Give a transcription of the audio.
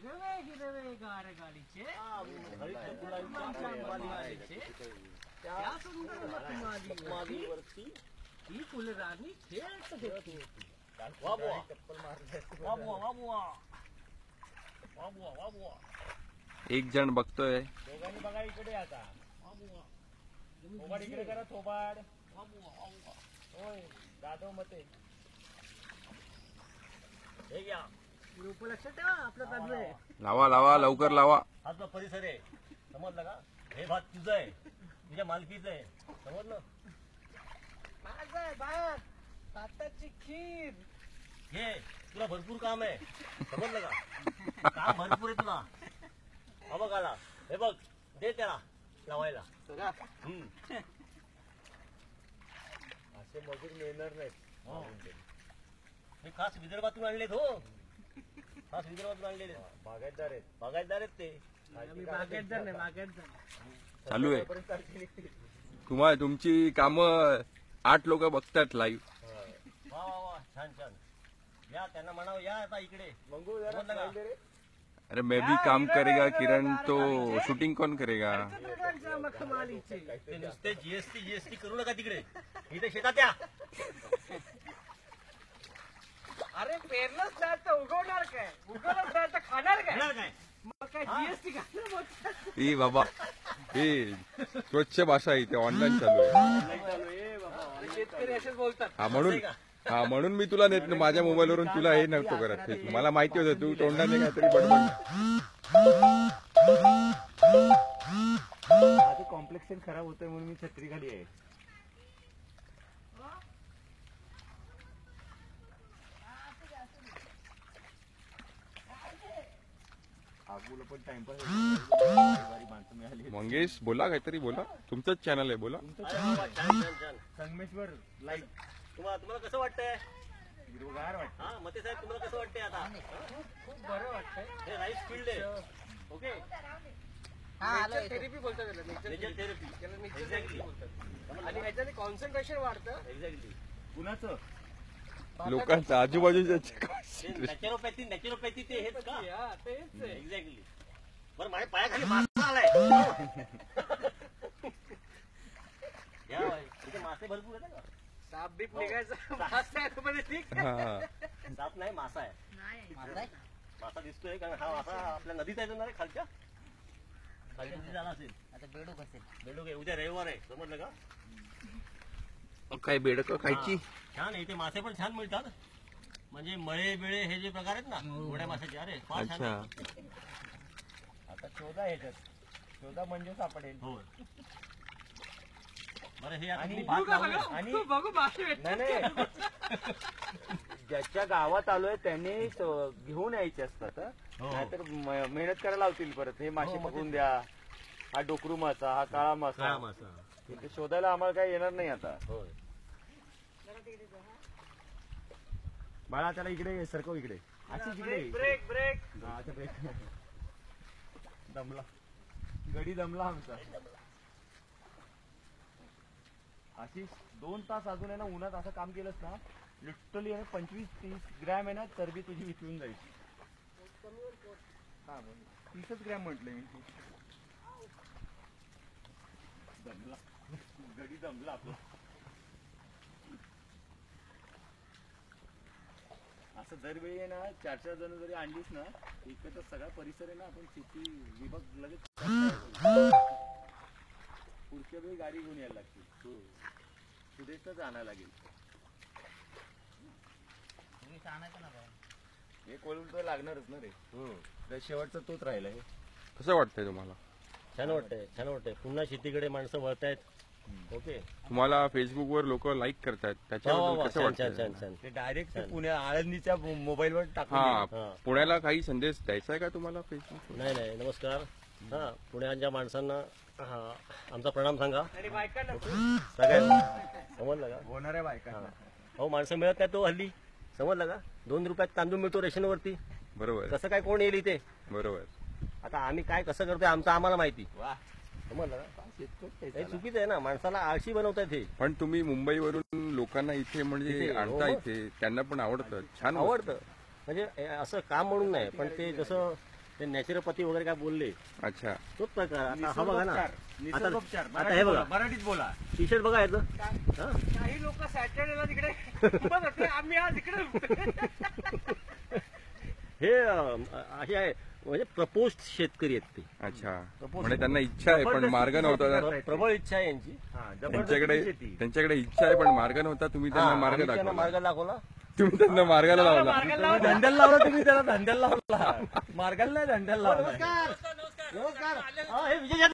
हिरवे हिरवे गार गालीचे त्या सुंदर मालीवरती ही फुलराणी खेळत होती. एक जण बघतोय. दोघांनी बघा इकडे आता. थोबाड इकडे करा. थोबाड. होय जाधव मते. हे घ्या. रूप लक्षात ठेवा आपलं चालू आहे. लावा लावा लवकर लावा. हा जो परिसर आहे समजलं का. हे भात तुझं आहे. तुझ्या मालकीचं आहे. समजलं. माझं आहे भात. भाताची खीर. हे तुला भरपूर काम आहे. समजलं का. काम भरपूर आहे तुला. हा बघ आला. हे बघ दे त्याला लावायला. असे मजूर मिळणार नाहीत. हे खास विदर्भातून आणलेत. हो खास विदर्भातून आणलेले. बागायतदार आहेत. बागायतदार आहेत ते. आम्ही बागायतदार नाही बागायतदार. चालू आहे. तुम्हाला तुमची कामं 8 लोक बघतात लाईव्ह. वा वा वा छान छान. या त्यांना म्हणावं या आता इकडे. समजलं का? अरे मैं भी काम करेगा किरण तो शूटिंग कौन करेगा. ते नुसते जीएसटी करू नका तिकडे. इथे शेतात या. अरे पेरलंच नाही तर उगवणार काय. उगवलंच नाही तर खाणार काय. काय मग काय जीएसटी काय. ए बाबा हे स्वच्छ भाषा इथे ऑनलाईन चालू आहे. शेतकरी असेच बोलतात. हा म्हणून मी तुला माझ्या मोबाईलवरून तुला हे नव्हतो करत. मला माहिती होतं तू तोंडाने काहीतरी बडबड. माझं कॉम्प्लेक्शन खराब होतंय म्हणून मी छत्री खाली आहे. पण टाइमपास. मंगेश बोला काहीतरी बोला. तुमचंच चॅनल आहे बोला. संगमेश्वर लाईव्ह. तुम्हाला कसं वाटतंय. हिरवगार वाटतं. हा मते साहेब तुम्हाला कसं वाटतंय आता. खूप बरं वाटतंय. हे राईस फील्ड आहे. ओके थेरपी बोलतात त्याला. Nature therapy. त्याला नेचर थेरपी बोलतात. आणि याच्याने कॉन्सन्ट्रेशन वाढतं. एक्झॅक्टली. कुणाचं. लोकांचं आजूबाजूच्या नॅचरोपॅथी ते हेच का. तेच आहे. एक्झॅक्टली. बरं माझ्या पायाखाली मासा आलाय. या बाई, इथे मासे भरपूर आहेत का. साप बीप निघायचं. मासा आहे मध्ये ठीक. साप नाही मासा आहे. मासा दिसतोय कारण हा मासा आपल्या नदीत आहे ना रे. खालच्या नदी झाला असेल. आता बेडूक असेल. बेडूक आहे. उद्या रविवार आहे. समजलं का. काय बेडक खायची. छान आहे. इथे मासे पण छान मिळतात. म्हणजे मळे बिळे हे जे प्रकार आहेत ना मोठ्या माशाचे. अरे फार छान. आता 14 ह्याच्यात 14 म्हणजे सापडेल. हो बरं हे आणि बघू मासे नाही ज्याच्या गावात आलोय त्यांनी घेऊन यायचे असतात. नाहीतर मेहनत करायला लावतील परत. हे मासे पकडून द्या. हा डोकरू मासा. हा काळा मासा. इथे शोधायला आम्हाला काही येणार नाही आता. बाळा त्याला इकडे सरकव. इकडे अशीच इकडे. Break break. ब्रेक. दमला गडी दमला आमचा. अशी 2 तास अजून आहे ना उन्हात असं काम केलंस ना लिटरली 25-30 ग्रॅम आहे ना चरबी तुझी विचळून जायची. हा 30 ग्रॅम म्हटलंय मी. दमला गडी दमला आपला. असं दरवेळी आहे ना 4-4 जण जरी आणलीस ना इकडचा सगळा परिसर आहे ना आपण शेती विभाग लगेच पुढच्या वेळी गाडी घेऊन यायला लागते. सुदेशच आणायला लागेल. हे कोळून तर लागणारच ना रे. शेवटचा तोच राहिला. हे कसं वाटतंय तुम्हाला. छान वाटतंय. छान वाटतंय. पुन्हा शेतीकडे माणसं वळतायत. ओके तुम्हाला फेसबुकवर लोक लाईक करतायत त्याच्याबद्दल कसं वाटतं. छान छान. ते डायरेक्ट पुण्या आळंदीच्या मोबाईलवर टाकून. हा पुण्याला काही संदेश द्यायचा आहे का तुम्हाला फेसबुक. नाही नाही नमस्कार. हा पुण्याच्या माणसांना आमचा प्रणाम सांगा सगळ्यांना. समजलं का. होणाऱ्या बायका. हो माणसं मिळत नाही तो हल्ली. समजलं का. 2 रुपयात तांदूळ मिळतो रेशनवरती. बरोबर. कसं काय कोण येईल इथे. बरोबर. आता आम्ही काय कसं करतोय आमचं आम्हाला माहिती. समजलं का. हे चुकीचं आहे ना. माणसाला आळशी बनवतायत हे. पण तुम्ही मुंबईवरून लोकांना इथे म्हणजे आणता. इथे त्यांना पण आवडतं. छान आवडतं. म्हणजे असं काम म्हणून नाही पण ते जसं ते नॅचरोपॅथी वगैरे काय बोलले अच्छा तोच प्रकार. आता हा बघा ना, निसर्गोपचार. आता हे बघा. मराठीत बोला. टी शर्ट बघा याचं. हा? काही लोक सॅटर्डेला तिकडे उभं होते, आम्ही आज इकडे. हे असे आहे म्हणजे प्रपोज शेतकरी आहेत ते. अच्छा म्हणजे त्यांना इच्छा आहे पण मार्ग नव्हता. प्रबळ इच्छा आहे यांची. हा, त्यांच्याकडे जबरदस्ती शेती. त्यांच्याकडे इच्छा आहे पण मार्ग नव्हता. तुम्ही त्यांना हा, मार्ग आम्ही त्यांना दाखवला. मार्ग दाखवला. तुम्ही त्यांना मार्गाला लावला. मार्गाला लावला. धंद्याला लावला तुम्ही, त्याला धंद्याला लावला. मार्गाला नाही, धंद्याला लावला. नमस्कार. हा, हे विजय